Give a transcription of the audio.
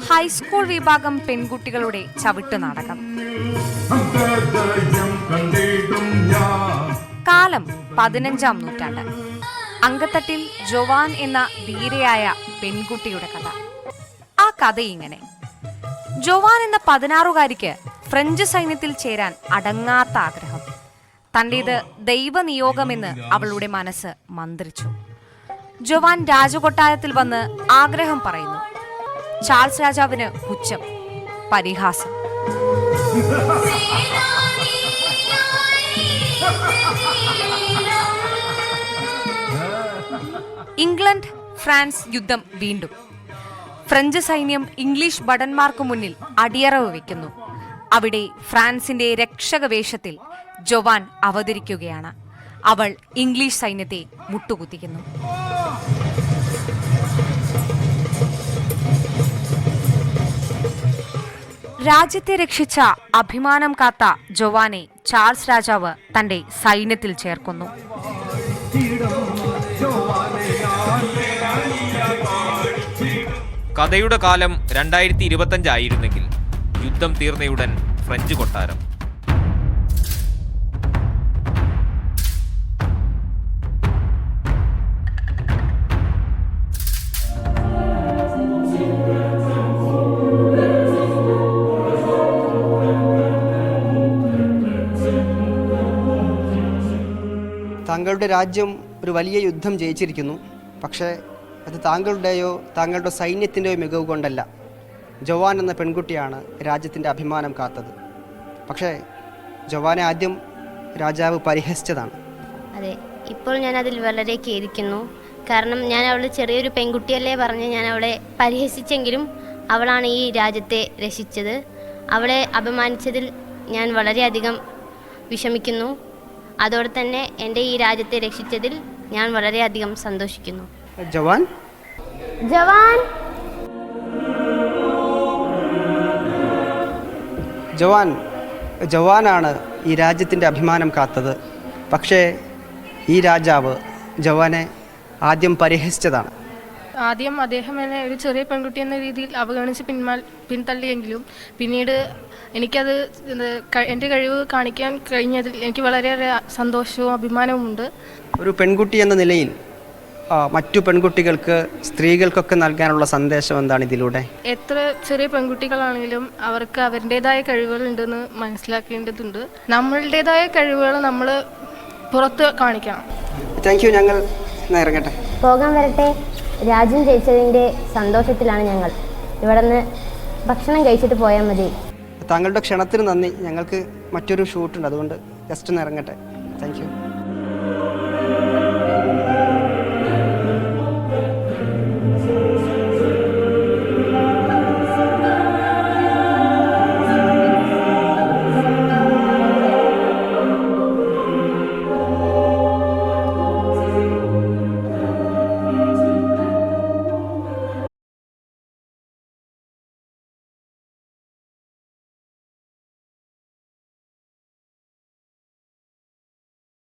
High school വിഭാഗം പെൺകുട്ടികളുടെ ചവിട്ടുനാടകം. കാലം 15-ാം നൂറ്റാണ്ട്. അങ്കത്തട്ടിൽ ജോവാൻ എന്ന ധീരയായ പെൺകുട്ടിയുടെ കഥ. ആ കഥ ഇങ്ങനെ: ജോവാൻ എന്ന 16-കാരിക്ക് ഫ്രഞ്ച് സൈന്യത്തിൽ ചേരാൻ അടങ്ങാത്ത ആഗ്രഹം. തന്റേത് ദൈവനിയോഗമെന്ന് അവളുടെ മനസ്സ് മന്ത്രിച്ചു. ജോവാൻ രാജകൊട്ടാരത്തിൽ വന്ന് ആഗ്രഹം പറയുന്നു. ചാൾസ് രാജാവിന് പുച്ഛം, പരിഹാസം. ഇംഗ്ലണ്ട് ഫ്രാൻസ് യുദ്ധം വീണ്ടും. ഫ്രഞ്ച് സൈന്യം ഇംഗ്ലീഷ് ഭടന്മാർക്ക് മുന്നിൽ അടിയറവ് വെക്കുന്നു. അവിടെ ഫ്രാൻസിന്റെ രക്ഷക വേഷത്തിൽ ജോവാൻ അവതരിക്കുകയാണ്. അവൾ ഇംഗ്ലീഷ് സൈന്യത്തെ മുട്ടുകുത്തിക്കുന്നു. രാജ്യത്തെ രക്ഷിച്ച അഭിമാനം കാത്ത ജോവാനെ ചാൾസ് രാജാവ് തന്റെ സൈന്യത്തിൽ ചേർക്കുന്നു. കഥയുടെ കാലം 2025 ആയിരുന്നെങ്കിൽ യുദ്ധം തീർന്നയുടൻ ഫ്രഞ്ച് കൊട്ടാരം. താങ്കളുടെ രാജ്യം ഒരു വലിയ യുദ്ധം ജയിച്ചിരിക്കുന്നു. പക്ഷേ അത് താങ്കളുടെയോ താങ്കളുടെ സൈന്യത്തിൻ്റെയോ മികവ് കൊണ്ടല്ല. ജോവാൻ എന്ന പെൺകുട്ടിയാണ് രാജ്യത്തിൻ്റെ അഭിമാനം കാത്തത്. പക്ഷേ ജോവാനെ ആദ്യം രാജാവ് പരിഹസിച്ചതാണ്. അതെ, ഇപ്പോൾ ഞാൻ അതിൽ വളരെ ഖേദിക്കുന്നു. കാരണം ഞാൻ അവൾ ചെറിയൊരു പെൺകുട്ടിയല്ലേ പറഞ്ഞ് ഞാൻ അവളെ പരിഹസിച്ചെങ്കിലും അവളാണ് ഈ രാജ്യത്തെ രക്ഷിച്ചത്. അവളെ അപമാനിച്ചതിൽ ഞാൻ വളരെയധികം വിഷമിക്കുന്നു. അതോടെ തന്നെ എൻ്റെ ഈ രാജ്യത്തെ രക്ഷിച്ചതിൽ ഞാൻ വളരെയധികം സന്തോഷിക്കുന്നു. ജവാൻ ജവാൻ ജവാൻ ജവാനാണ് ഈ രാജ്യത്തിൻ്റെ അഭിമാനം കാത്തത്. പക്ഷേ ഈ രാജാവ് ജവാനെ ആദ്യം പരിഹസിച്ചതാണ്. ആദ്യം അദ്ദേഹം എന്നെ ഒരു ചെറിയ പെൺകുട്ടി എന്ന രീതിയിൽ അവഗണിച്ച് പിന്തള്ളിയെങ്കിലും പിന്നീട് എനിക്കത് എൻ്റെ കഴിവ് കാണിക്കാൻ കഴിഞ്ഞതിൽ എനിക്ക് വളരെയേറെ സന്തോഷവും അഭിമാനവുമുണ്ട്. ഒരു പെൺകുട്ടി എന്ന നിലയിൽ മറ്റു പെൺകുട്ടികൾക്ക്, സ്ത്രീകൾക്കൊക്കെ നൽകാനുള്ള സന്ദേശം എന്താണ് ഇതിലൂടെ? എത്ര ചെറിയ പെൺകുട്ടികളാണെങ്കിലും അവർക്ക് അവരുടേതായ കഴിവുകൾ ഉണ്ടെന്ന് മനസ്സിലാക്കേണ്ടതുണ്ട്. നമ്മളുടേതായ കഴിവുകൾ നമ്മൾ പുറത്ത് കാണിക്കണം. Thank you. ഞങ്ങൾ ഇറങ്ങട്ടെ. പോകാൻ വരട്ടെ. രാജ്യം ജയിച്ചതിൻ്റെ സന്തോഷത്തിലാണ് ഞങ്ങൾ. ഇവിടെ നിന്ന് ഭക്ഷണം കഴിച്ചിട്ട് പോയാൽ മതി. താങ്കളുടെ ക്ഷണത്തിന് നന്ദി. ഞങ്ങൾക്ക് മറ്റൊരു ഷൂട്ടുണ്ട്, അതുകൊണ്ട് ജസ്റ്റ് ഒന്ന് ഇറങ്ങട്ടെ. Thank you.